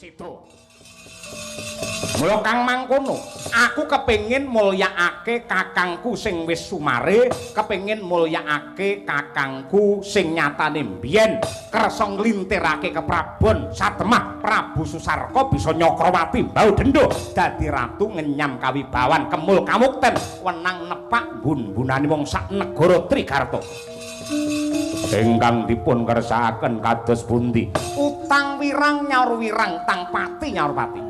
Sedo. Mula kang mangkono, aku kepengin mulyakake kakangku sing wis sumare, kepengin mulyakake kakangku sing nyatane mbiyen kersa nglintirake keprabon satemah Prabu Susarka bisa Nyakrawati mbau dendho dadi ratu ngenyam kawibawan kemul kamukten wenang nepak bun-bunane wong sak negara Trigarta. Ingkang dipun kersakaken kados pundi? Utang wirang nyaur wirang, tang pati nyaur pati.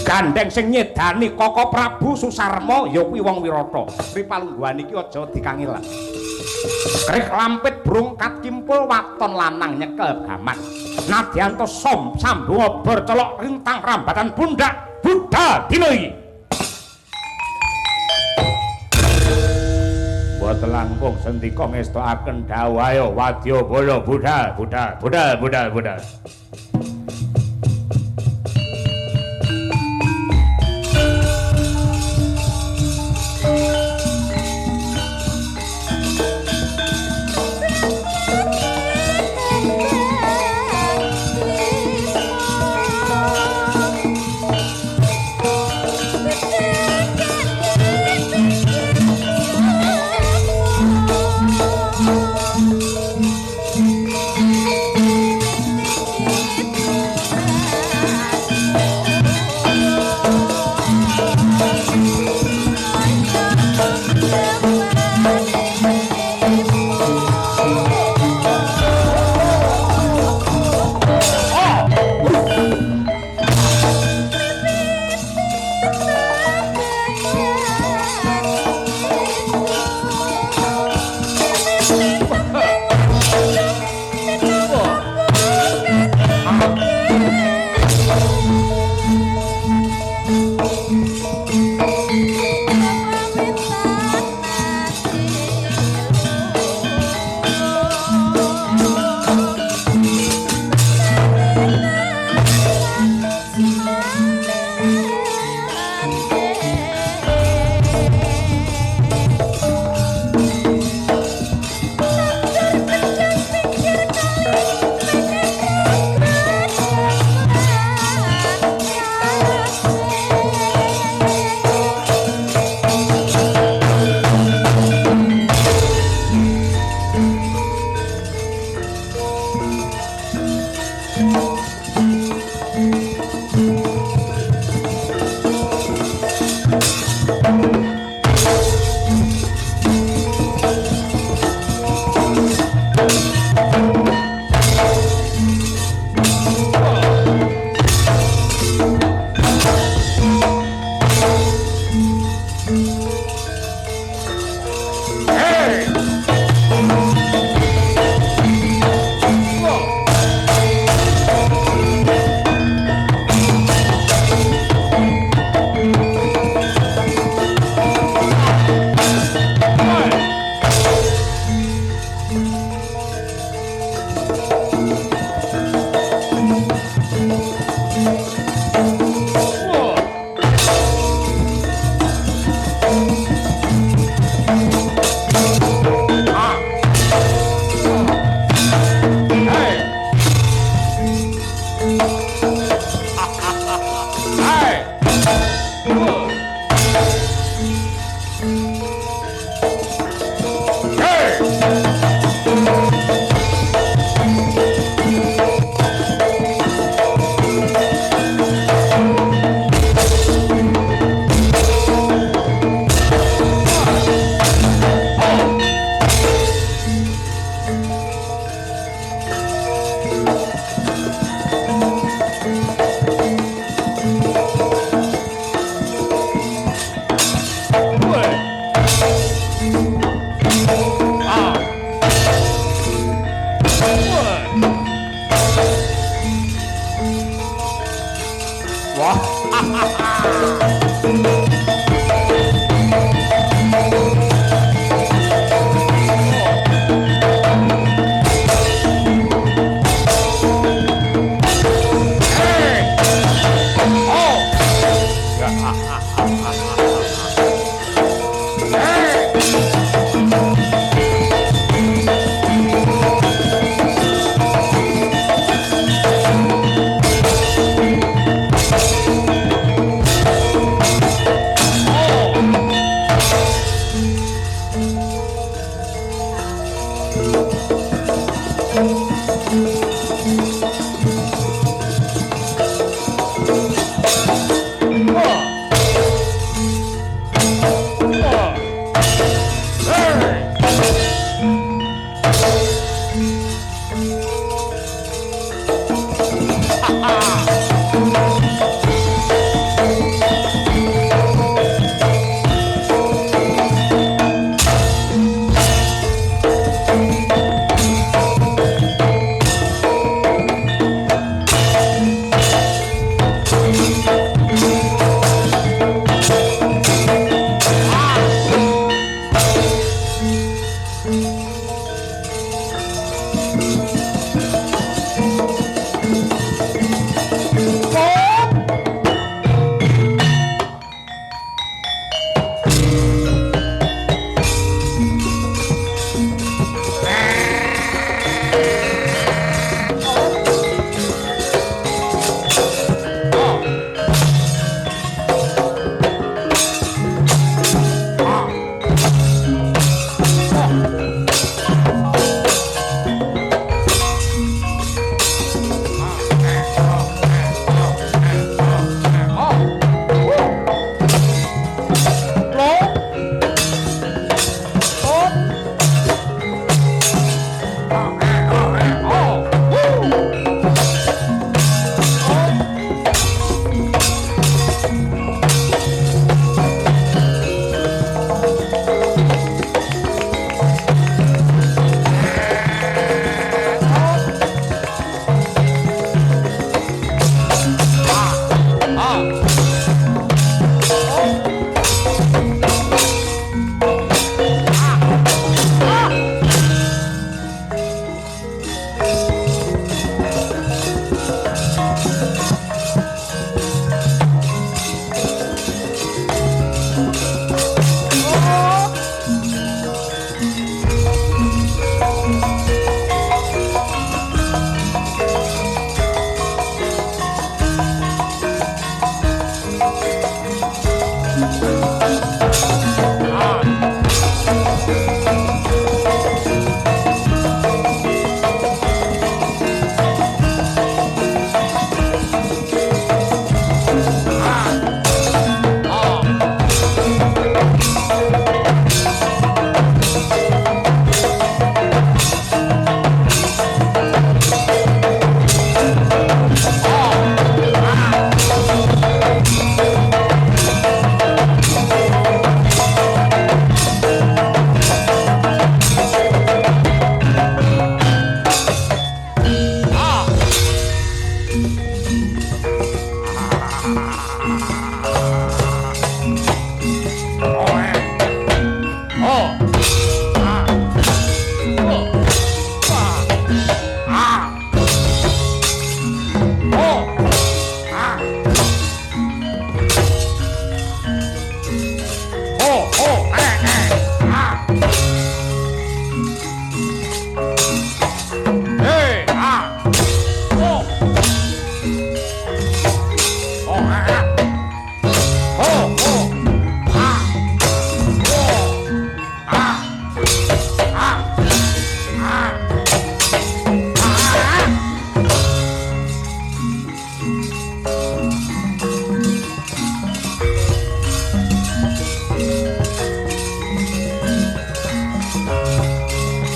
Gandeng sing nyedani Koko Prabu Susarma ya kuwi wong Wirata. Ripalungguhan iki aja dikangelan. Krik lampit brungkat kimpul waton lanang nyekel gaman. Nadyanto som sambung obor celok rintang rambatan pundak Buddha dina iki. Boten langkung sendika ngestakaken dawuh ayo wadya bala Buddha.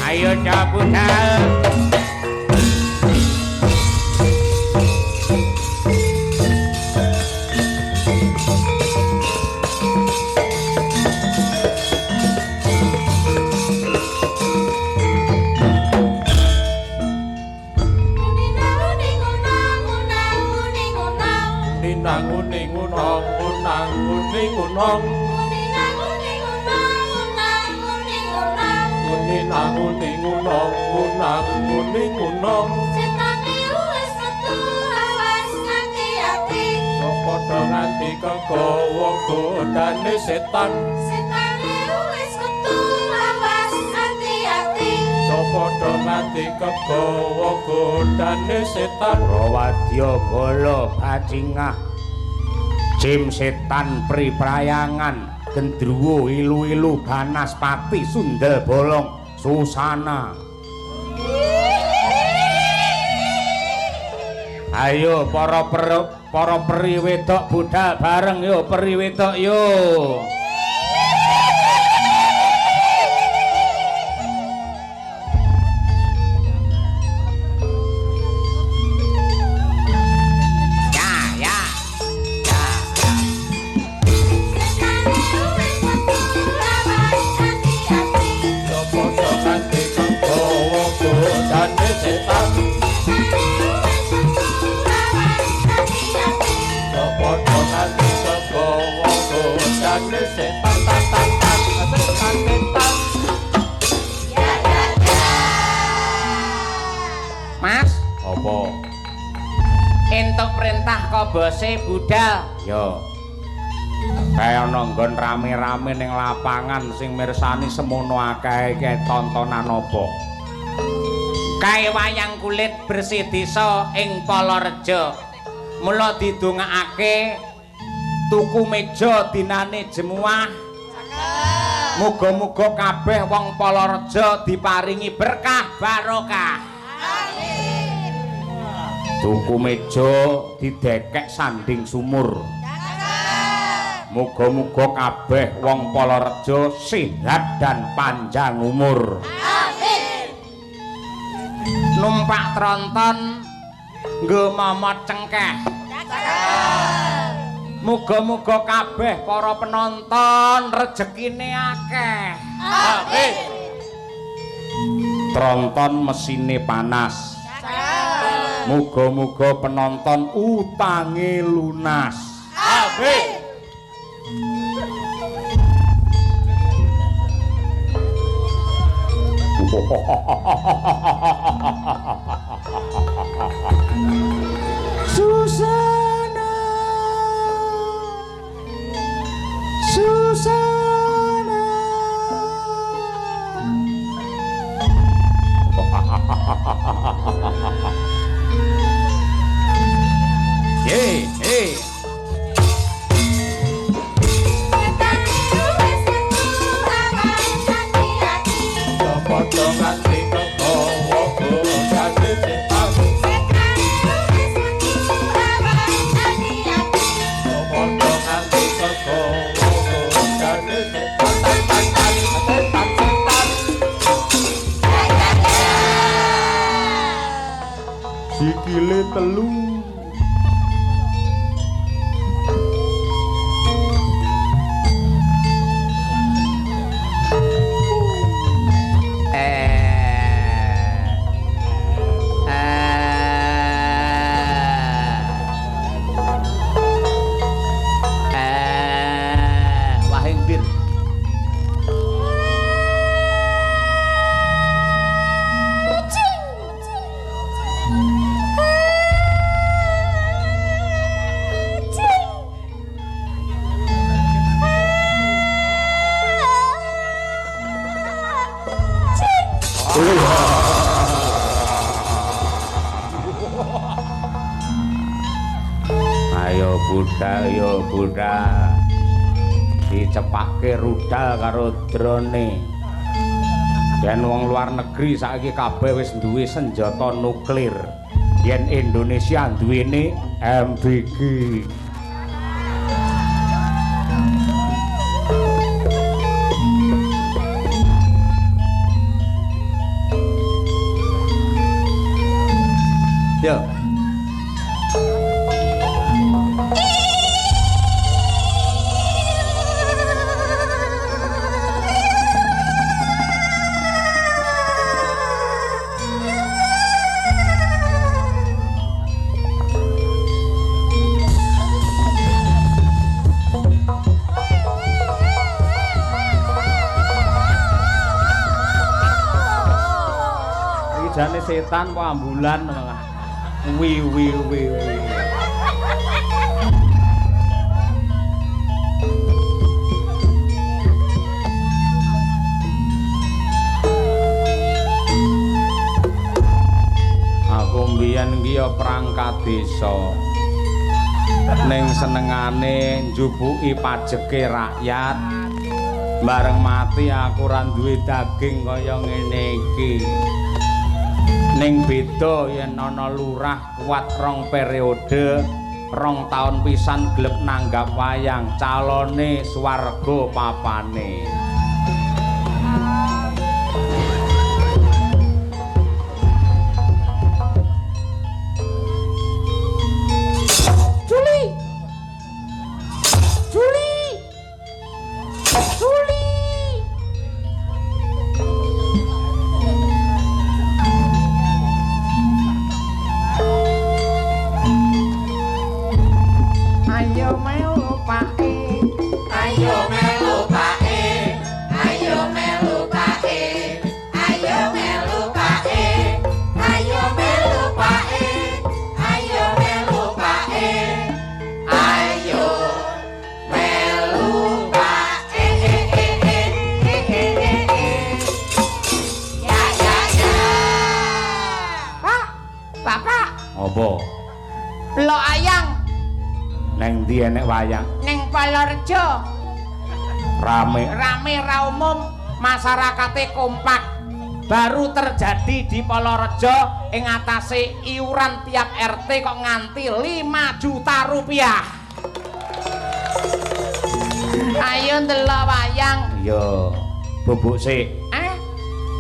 Ayo cabut. Setan wis metu lawas ati-ati padha nganti kegawa godane setan Rawadya bala bajingah Jim setan priprayangan gendruwo ilu-ilu Banaspati Sundel bolong Susana Ayo para peri wedok budal bareng yo peri wedok yo Mas, apa? entuk perintah kobose budal. Yo. Kayak ana nggon rame-rame ning lapangan sing mirsani semono akeh tontonan apa? Kae wayang kulit bersih desa ing Palareja. Mula didongakake tuku meja dinane Jemuah. Muga-muga kabeh wong Palareja diparingi berkah barokah. Amin. Tuku meja didekek sanding sumur. Muga-muga kabeh wong Palareja sehat dan panjang umur. Amin. Numpak tronton nggo momot cengkeh. Muga-muga kabeh para penonton rejekine akeh. Amin. Tronton mesine panas. Muga-muga penonton utange lunas. Amin. Susana Susana Hey, hey. Padha nganti kegawa godane setan padha nganti kegawa godane setan Sikile telu Ayo budal dicepake rudal karo drone. Yen wong luar negeri saiki kabeh wis duwe senjata nuklir. Yen Indonesia duwene MBG. Yo. Jane setan apa ambulan malah. Wi. Aku mbiyen iki ya perangkat desa. Ning senengane njupuki pajeke rakyat. Bareng mati aku ora duwe daging kaya ngene iki. Ning beda yen ana lurah kuat 2 periode 2 taun pisan gelem nanggap wayang calone swarga papane. Wayang ning Palorejo rame ra umum, masyarakate kompak. Baru terjadi di Palorejo ing atase iuran tiap RT kok nganti 5 juta rupiah. Ayo ndelok wayang. Yo bubuk sik.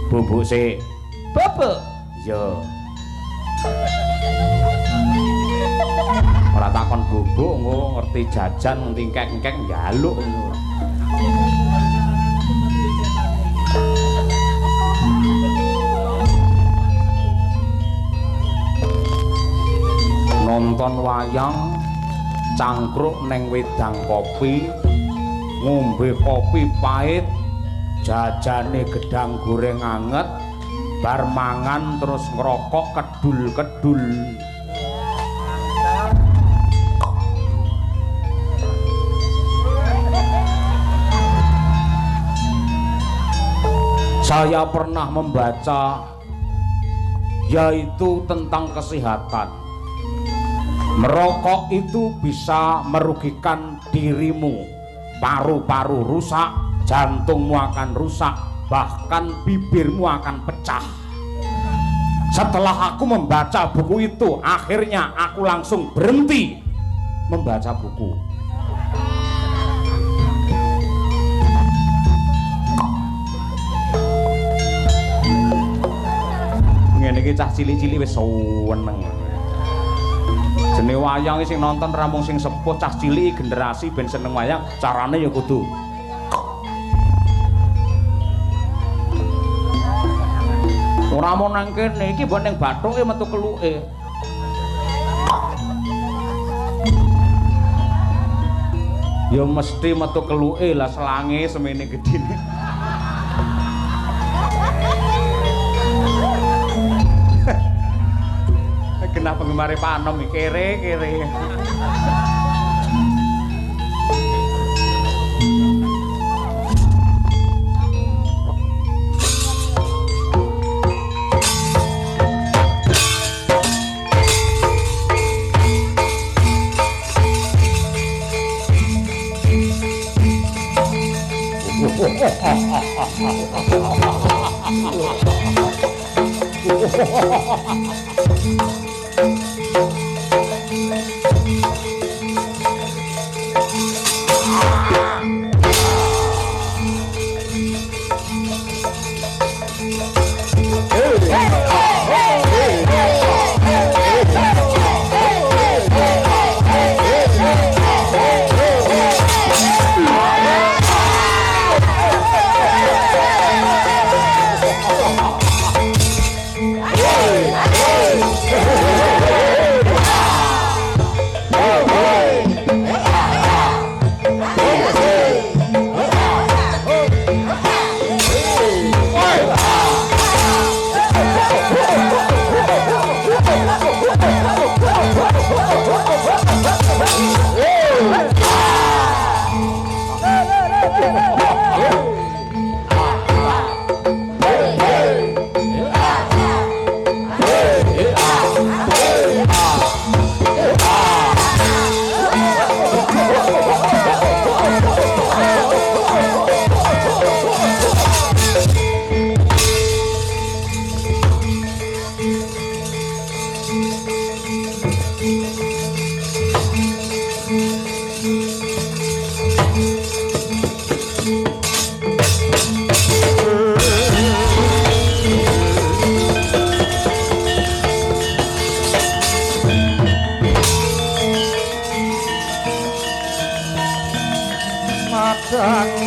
Bubuk sik. Bubuk. Yo. Ora takon bubuk engko ngerti jajan ngerti engkek-engkek njaluk ngono. Nonton wayang cangkruk neng wedang kopi, ngombe kopi pahit, jajane gedang goreng anget, bar mangan terus ngerokok kedul-kedul. Saya pernah membaca yaitu tentang kesehatan. Merokok itu bisa merugikan dirimu. Paru-paru rusak, jantungmu akan rusak, bahkan bibirmu akan pecah. Setelah aku membaca buku itu, akhirnya aku langsung berhenti membaca buku. Ngene iki cah cilik-cilik wis seneng. Jenenge wayang sing nonton ra mung sing sepuh, cah cilik generasi ben seneng wayang, carane ya kudu ora mau nang kene iki mbok ning bathuke metu keluke. Ya mesti metu keluke lah selange semene gedine. Kenapa penggemar Pak Anom kere-kere. Madang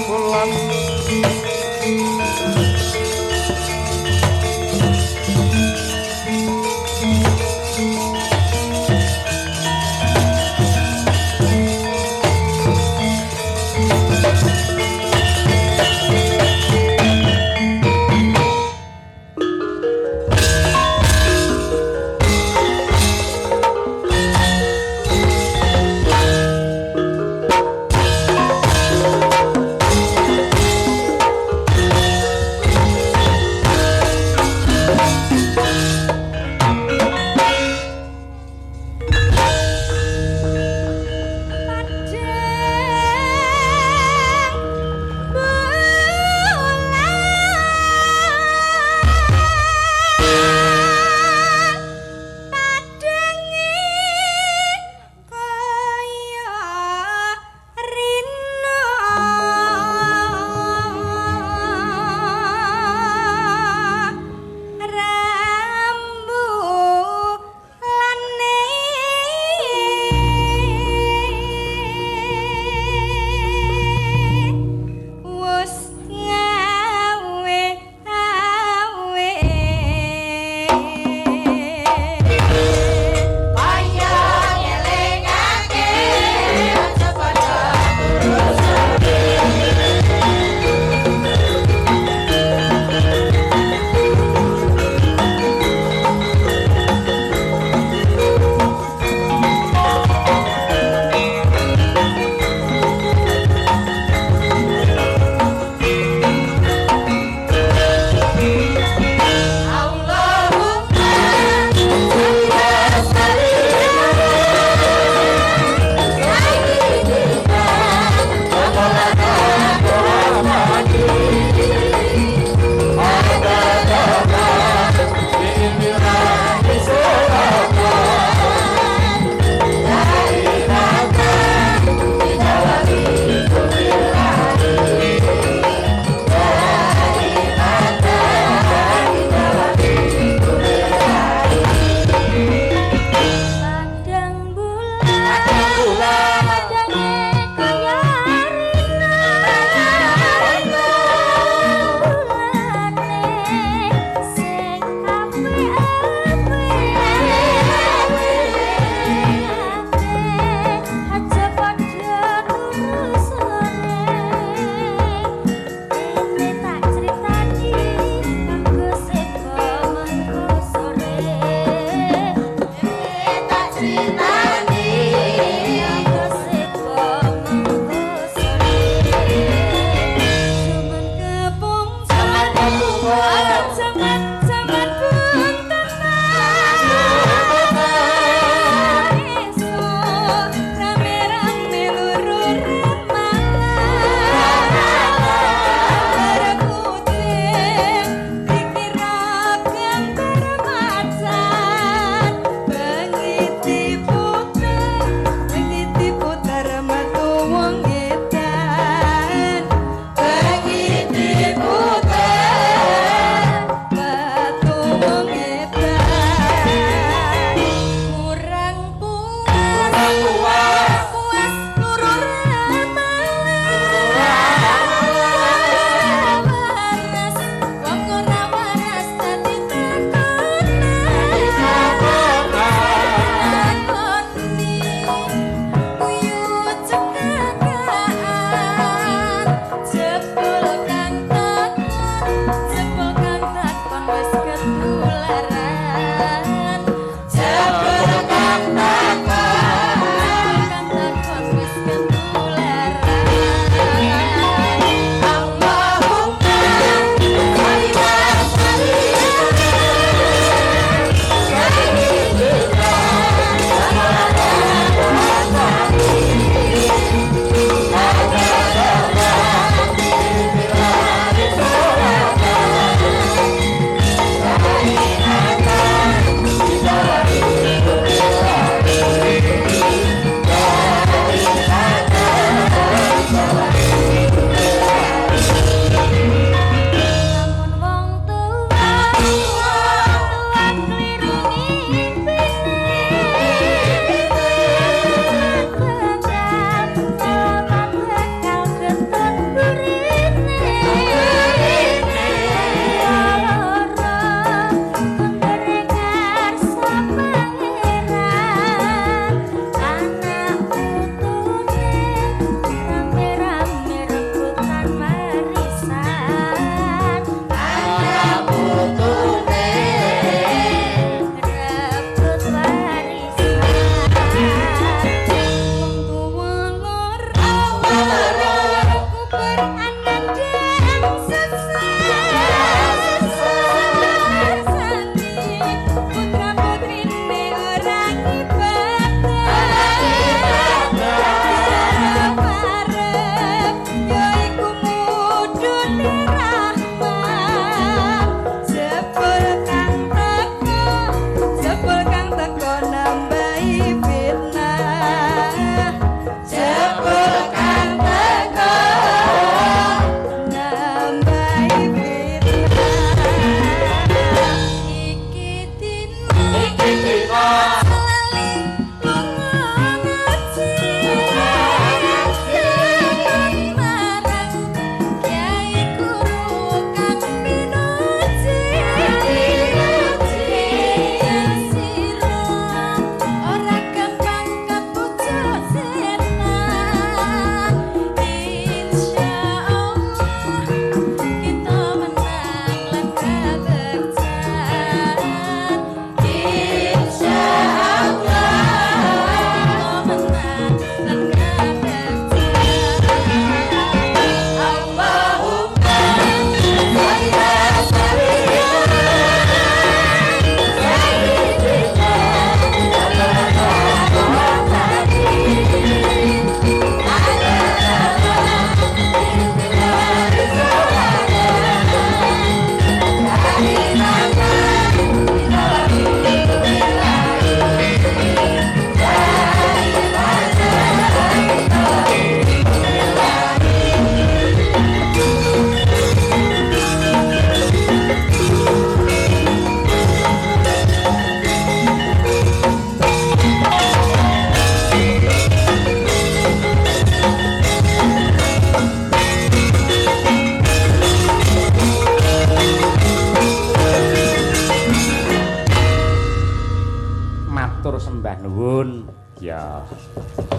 bulan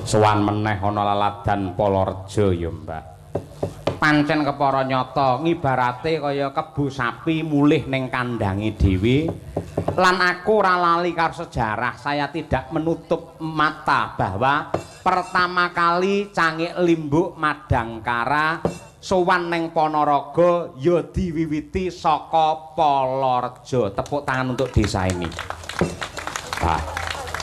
Sowan meneh ana laladan Palareja ya, Mbak. Pancen kepara nyata ngibarate kaya kebo sapi mulih ning kandange dhewe. Lan aku ora lali karo sejarah, saya tidak menutup mata bahwa pertama kali Cangik Limbuk Madangkara sowan ning Ponorogo ya diwiwiti saka Palareja. Tepuk tangan untuk desa ini.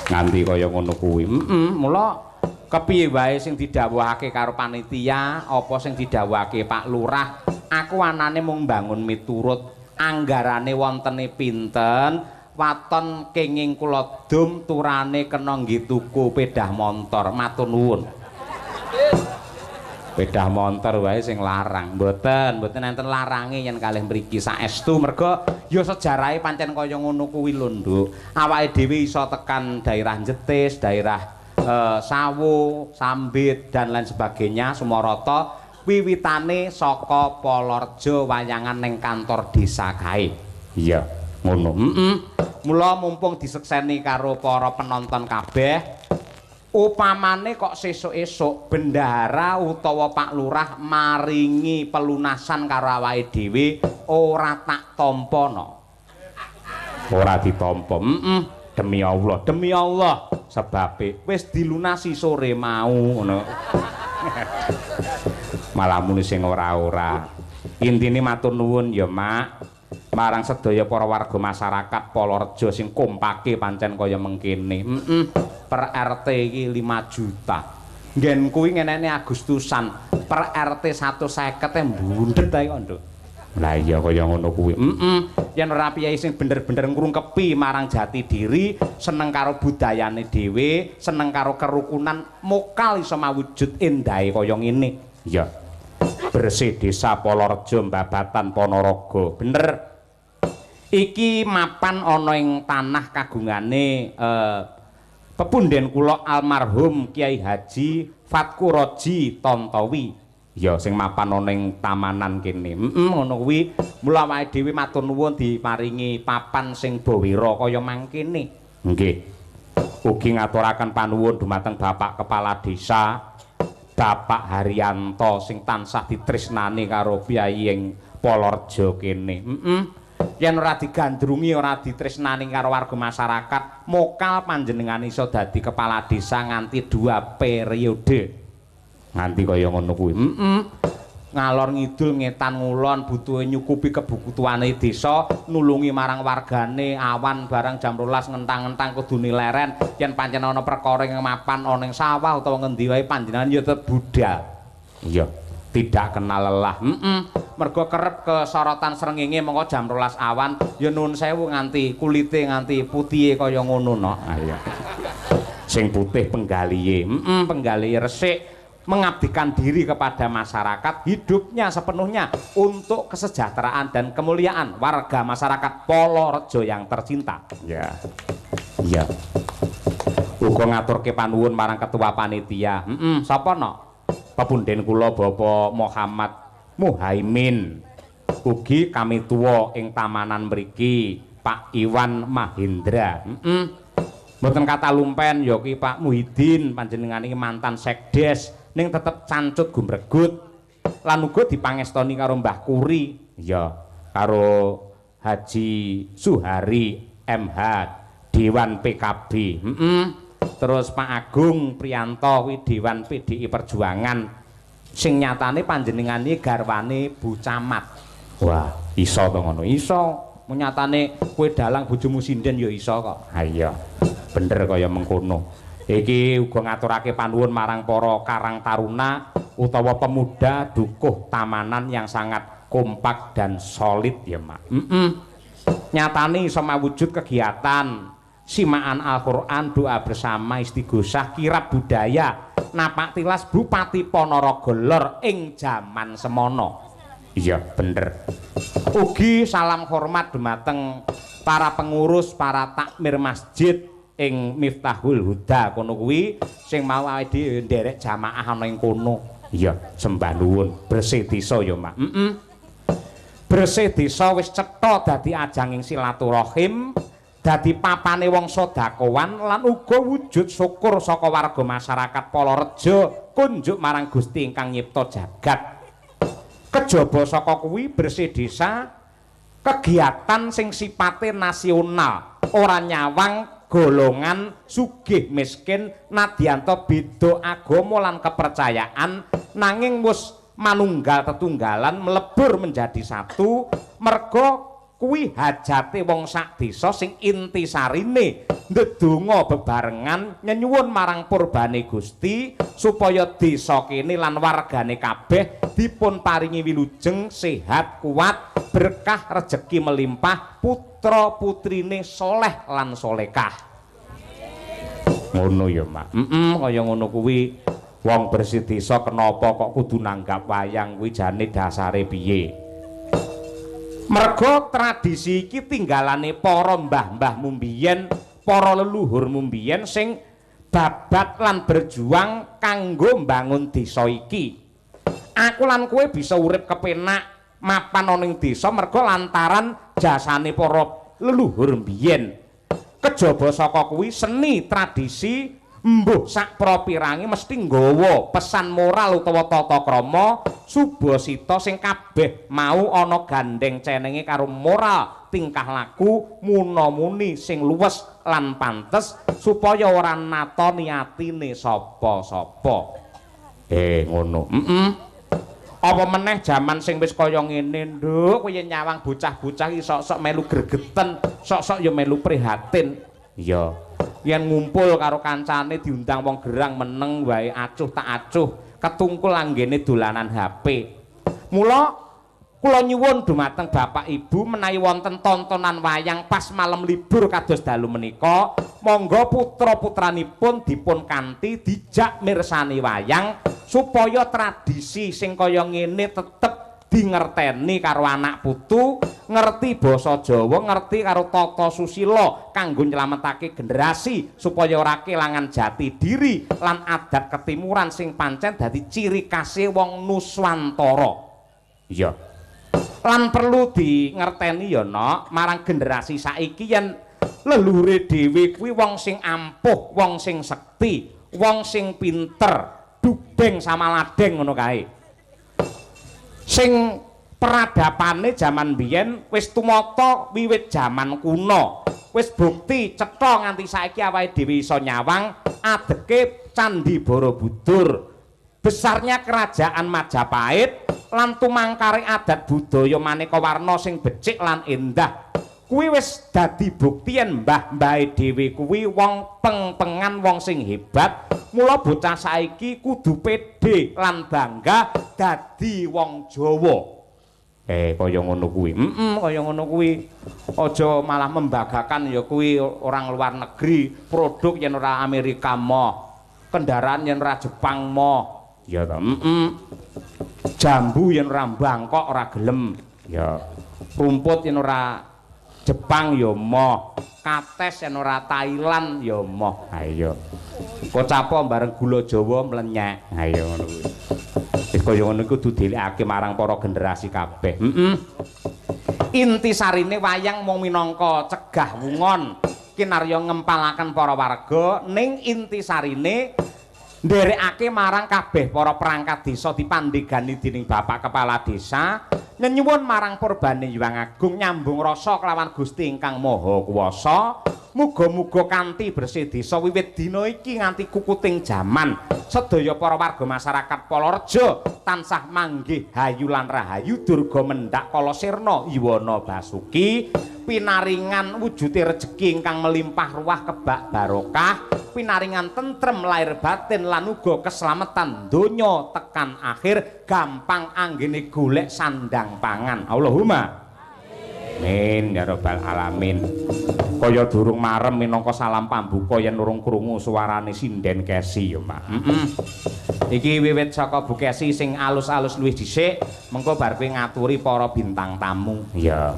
Nganti kaya ngono kuwi. Mula kepiye wae sing didhawuhake karo panitia apa sing didhawuhake Pak Lurah, aku anane mung mbangun miturut. Anggarane wontene pinten, waton kenging kula dum turane kena nggih tuku pedah montor. Matur nuwun. Pedah montor wae sing larang. Mboten enten larange yen kalih mriki saestu merga ya sejarahe pancen kaya ngono kuwi lho, Nduk. Awake dhewe iso tekan daerah Jetis, daerah Sawu, Sambit dan lain sebagainya Sumarata wiwitane saka Palareja wayangan ning kantor desa kae. Iya, ngono. Mula mumpung disekseni karo para penonton kabeh, upamane kok sesuk-esuk bendahara utawa Pak Lurah maringi pelunasan karo awake dhewe ora tak tampa no. Ora ditampa. Demi Allah sebabe wis dilunasi sore mau ngono. Malah muni sing ora-ora. Intine matur nuwun ya, Mak, marang sedaya para warga masyarakat Palareja sing kompake pancen kaya mengkene. Per RT iki 5 juta. Nggen kuwi ngenene Agustusan, per RT 150 mbundhet ae kok, Nduk. Lah iya kaya ngono kuwi. Yen ora piyai sing bener-bener ngrungkepi marang jati diri, seneng karo budayane dhewe, seneng karo kerukunan, mokal iso mawujud endahe kaya ngene. Iya. Bersih Desa Palareja Babatan Ponorogo. Bener. Iki mapan ana ing tanah kagungane pepunden kula almarhum Kiai Haji Fatku Roji Tontowi. Ya sing mapan ana ing tamanan kene. Ngono kuwi mula awake dhewe matur nuwun diparingi papan sing bawira kaya mangkene. Nggih. Ugi ngaturaken panuwun dumateng Bapak Kepala Desa Bapak Haryanto sing tansah ditresnani karo piyai ing Palareja kene. Yen ora digandrungi ora ditresnani karo warga masyarakat, mokal panjenengan iso dadi kepala desa nganti 2 periode. Nganti kaya ngono kuwi. Ngalor ngidul ngetan ngulon butuhe nyukupi kebutuhane desa, nulungi marang wargane awan barang jam 12 ngentang-ngentang kudune leren yen pancen ana perkara ing mapan ana ing sawah utawa ngendi wae panjenengan ya tetep budal. Iya, tidak kenal lelah. Mergo kerep kesorotan srengenge mengko jam 12 awan ya nuwun sewu nganti kulite nganti putihe kaya ngono no. Iya. Sing putih penggalihe, penggalihe resik mengabdikan diri kepada masyarakat, hidupnya sepenuhnya untuk kesejahteraan dan kemuliaan warga masyarakat Palareja yang tercinta. Ya. Iya. Uga ngaturke panuwun marang ketua panitia. Sapa no? Pepunden kula Bapak Muhammad Muhaimin. Ugi kami tuwa ing tamanan mriki Pak Iwan Mahendra. Mboten kata lumpen ya ki Pak Muhyiddin panjenengan iki mantan sekdes ning tetep cancut gumregut lan uga dipangestoni karo Mbah Kuri ya karo Haji Suhari MH Dewan PKB. Terus Pak Agung Priyanto kuwi Dewan PDI Perjuangan sing nyatane panjenengan iki garwane Bu Camat. Wah, iso to ngono. Iso. Nyatane kowe dalang bojomu sinden ya iso kok. Ha iya. Bener kaya mengkono. Iki uga ngaturake panuwun marang para karang taruna utawa pemuda dukuh tamanan yang sangat kompak dan solid ya, Mak. Nyatane iso mawujud kegiatan simaan Al-Qur'an, doa bersama, istighosah, kirab budaya, napak tilas Bupati Ponorogo Lor ing jaman semono. Iya, bener. Ugi salam hormat dumateng para pengurus, para takmir masjid ing Miftahul Huda kono kuwi sing mau awake dhewe nderek jamaah ana ing kono. Iya, sembah nuwun. Bersih desa ya, Mak. Bersih desa wis cetha dadi ajanging silaturahim, dadi papane wong sedekawan lan uga wujud syukur saka warga masyarakat Palareja kunjuk marang Gusti ingkang nyipta jagat. Kejaba saka kuwi bersih desa kegiatan sing sipate nasional, ora nyawang golongan sugih miskin nadyanto beda agama lan kepercayaan nanging wis manunggal tetunggalan melebur menjadi satu merga kuwi hajate wong sak desa sing intisarine ndedonga bebarengan nyenyuwun marang purbane Gusti supaya desa kene lan wargane kabeh dipun paringi wilujeng sehat kuat berkah rejeki melimpah putra putrine soleh lan solekah. Ngono ya Mak. Kaya ngono kuwi wong bersih desa kenapa kok kudu nanggap wayang kuwi jane dasare piye? Merga tradisi iki tinggalane para mbah-mbahmu mbiyen, para leluhurmu mbiyen sing babat lan berjuang kanggo mbangun desa iki. Aku lan kowe bisa urip kepenak mapan ana ing desa merga lantaran jasane para leluhur mbiyen. Kejaba saka kuwi seni tradisi mbuh sak propirange mesti nggawa pesan moral utawa tata krama subasita sing kabeh mau ana gandeng cenenge karo moral tingkah laku muna-muni sing luwes lan pantes supaya ora natoni atine sapa-sapa. Ngono. Apa meneh jaman sing wis kaya ngene, Nduk, kowe nyawang bocah-bocah iki sok-sok melu gregeten, sok-sok ya melu prihatin. Iya. Yen ngumpul karo kancane diundang wong gerang meneng wae acuh tak acuh ketungkul anggene dolanan HP. Mula kula nyuwun dumateng Bapak Ibu menawi wonten tontonan wayang pas malam libur kados dalu menika, monggo putra-putranipun dipun kanthi dijak mirsani wayang supaya tradisi sing kaya ngene tetep dingerteni karo anak putu, ngerti basa Jawa, ngerti karo tata susila kanggo nyelametake generasi supaya ora kelangan jati diri lan adat ketimuran sing pancen dadi ciri khase wong Nuswantara. Iya. Lan perlu dingerteni ya Nok, marang generasi saiki yen leluhure dhewe kuwi wong sing ampuh, wong sing sekti, wong sing pinter, dubeng sama ladeng ngono kae. Sing peradapane jaman biyen wis tumata wiwit jaman kuno. Wis bukti cetha nganti saiki awake dhewe iso nyawang adeke Candhi Borobudur. Besarnya kerajaan Majapahit lan tumangkare adat budaya maneka warna sing becik lan endah. Kuwi wis dadi bukti yen mbah-mbahe dhewe kuwi wong peng-pengan wong sing hebat. Mula bocah saiki kudu pede lan bangga dadi wong Jawa. Kaya ngono kuwi. Kaya ngono kuwi. Aja malah membanggakan ya kuwi orang luar negeri, produk yen ora Amerika moh, kendaraan yen ora Jepang moh. Ya ta. Jambu yen ora Bangkok ora gelem. Ya. Rumput yen ora Jepang ya moh, kates yen ora Thailand ya moh. Ha iya. Kocapo bareng gula Jawa mlenyek. Ha iya ngono kuwi. Wis kaya ngono iku kudu dilekake marang para generasi kabeh. Intisarine wayang mung minangka cegah wungon kinarya ngempalaken para warga ning intisarine nderekake marang kabeh para perangkat desa dipandhegani dening Bapak Kepala Desa nyenyuwun marang purbane Hyang Agung nyambung rasa kelawan Gusti ingkang Maha Kuwasa. Muga-muga kanthi bersih desa wiwit dina iki nganti kukuting jaman sedaya para warga masyarakat Palareja tansah manggih hayu lan rahayu durga mendhak kala sirna Iwana Basuki pinaringan wujude rejeki ingkang melimpah ruah kebak barokah pinaringan tentrem lahir batin lan uga keselamatan donya tekan akhir gampang anggene golek sandang pangan. Allahumma amin ya rabbal alamin. Kaya durung marem minangka salam pambuka yen urung krungu suarane sinden Kesi ya Mak. Iki wiwit saka Bu Kesi sing alus-alus luwih dhisik mengko bar kowe ngaturi para bintang tamu. Ya,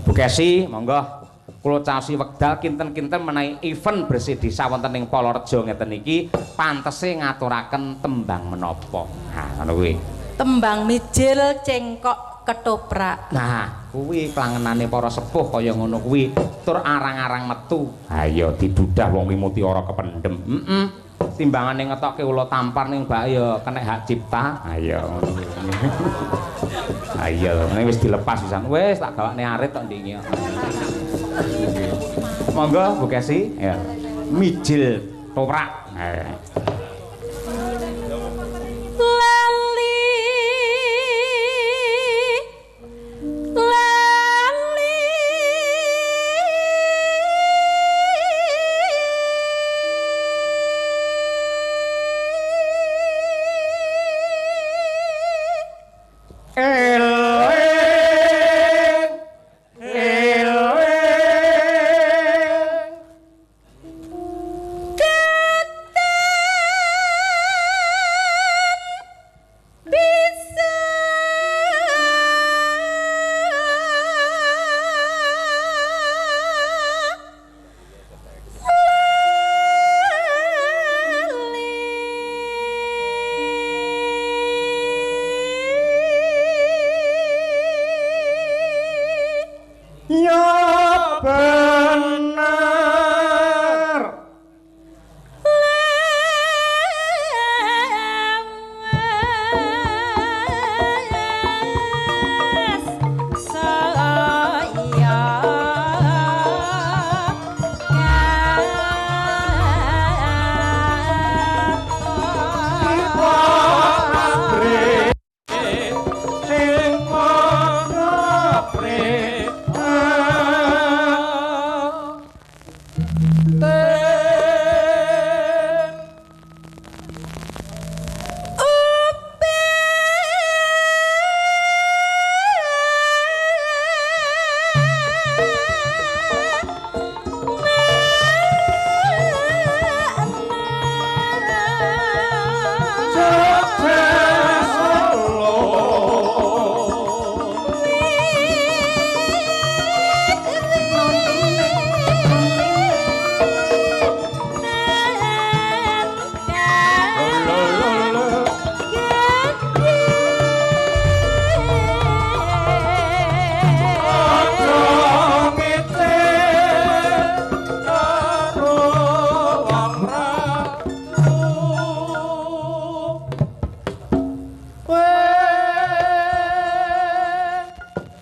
Bu Kesi monggo kula caosi wekdal kinten-kinten menawi event bersih desa wonten ing Palareja ngeten iki pantese ngaturaken tembang menapa. Nah ngono kuwi. Tembang mijil cengkok ketoprak. Nah, kuwi klangenane para sepuh kaya ngono kuwi tur arang-arang metu. Ha iya didudah wong kuwi mutiara kependhem. Timbangane ngetokke ula tampar ning mbak ya kenek hak cipta. Ha iya ngono kuwi. Ha iya, nek wis dilepas pisan. Wis tak gawakne arit tok ndingi. Monggo Bu Kesi, ya. Mijil toprak.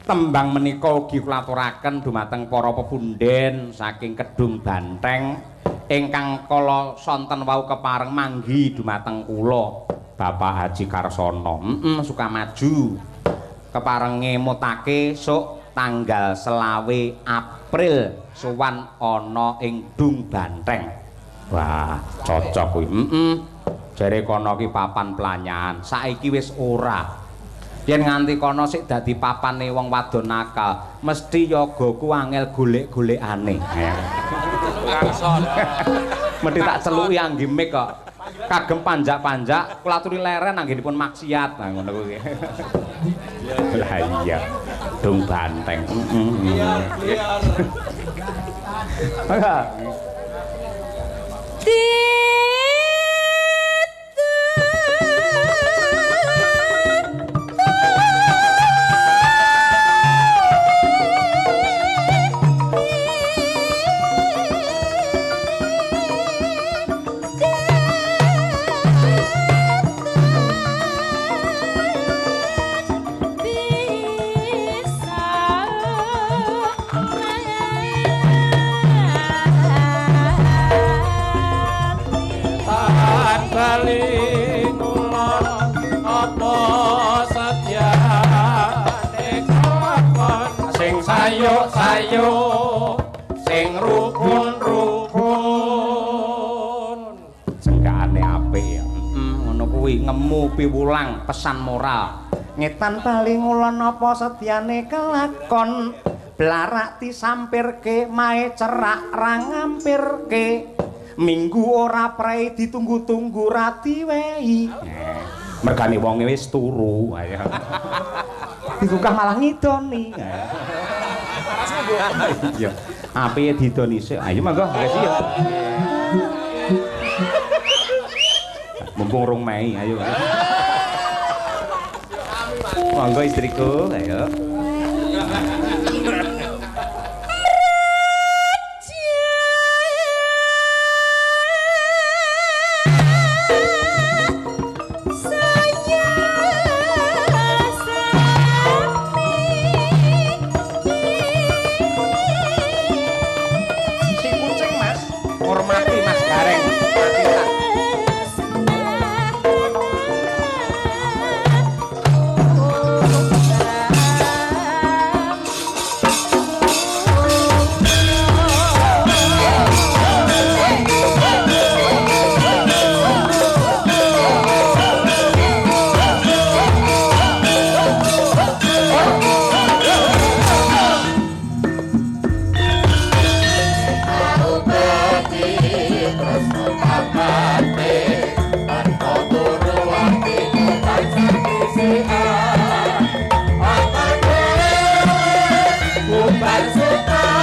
Tembang menika ugi kula aturaken dumateng para pepunden saking Kedung Banteng ingkang kala sonten wau kepareng manggi dumateng kula Bapak Haji Karsono. Sukamaju kepareng ngemutake sok tanggal 25 April sowan ana ing Dung Banteng. Wah, cocok kuwi. Jare kono ki papan planyan. Saiki wis ora. Yen nganti kono sik dadi papane wong wadon nakal, mesti yogaku angel golek-golekane. Mesti tak celuki anggimik kok. Kagem panjak-panjak kula aturi leren anggenipun maksiat. Nah ngono kuwi. Lah iya. Dung Banteng. Sayo sing rukun-rukun jenggane apik ya. Ngono kuwi ngemu piwulang pesan moral. Ngetan bali ngulon apa sedyane kelakon blarak disampirke mae cerak ra ngampirke minggu ora prei ditunggu-tunggu ra diwehi. Mergane wonge wis turu. Ayo. Dibukah malah ngidoni. Iya. Apiye didoni sik. Ayo monggo, makasih ya. Mumpung rung Mei, ayo. Monggo istriku, ayo. Si kucing Mas, hormati Mas Gareng. Patikan.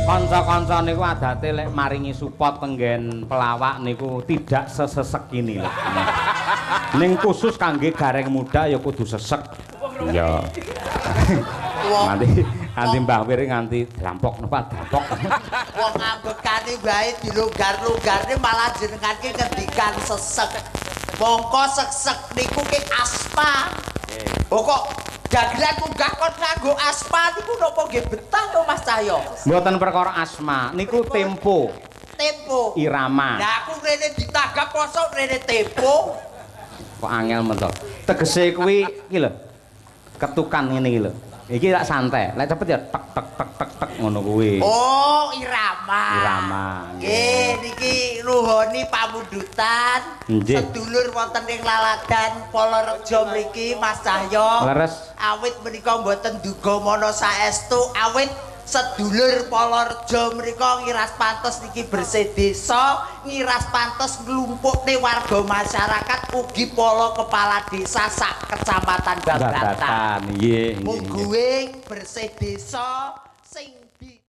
Kanca-kanca niku adate lek maringi support tenggen pelawak niku tidak sesesek ini lho. Ning khusus kangge Gareng Muda ya kudu sesek. Ya. Nganti Mbah Wir nganti drampok napa drampok. Wong ngambekane bae dilonggar-longgarne malah jenengake ngendikan sesek. Mongko sesek niku ki aspa. Oh kok dagelan munggah kon nganggo aspa niku napa nggih betah to Mas Cahyo? Mboten perkara asma, niku tempo. Tempo. Irama. Lah aku rene ditanggap poso rene tempo. Kok angel men to. Tegese kuwi iki lho. Ketukan ngene iki lho. Iki lak santai, lek cepet ya tek tek tek tek tek ngono kuwi. Oh, irama. Irama. Nggih, niki nuhoni pamundutan. Nggih. Sedulur wonten ing Laladan Polorejo mriki Mas Cahyo. Leres. Awit menika mboten duga mana saestu, awit sedulur Polorejo menika ngiras pantes niki bersih desa, ngiras pantes nglumpukne warga masyarakat ugi polo kepala desa sak kecamatan Babatan. Nggih. Mungguing bersih desa sing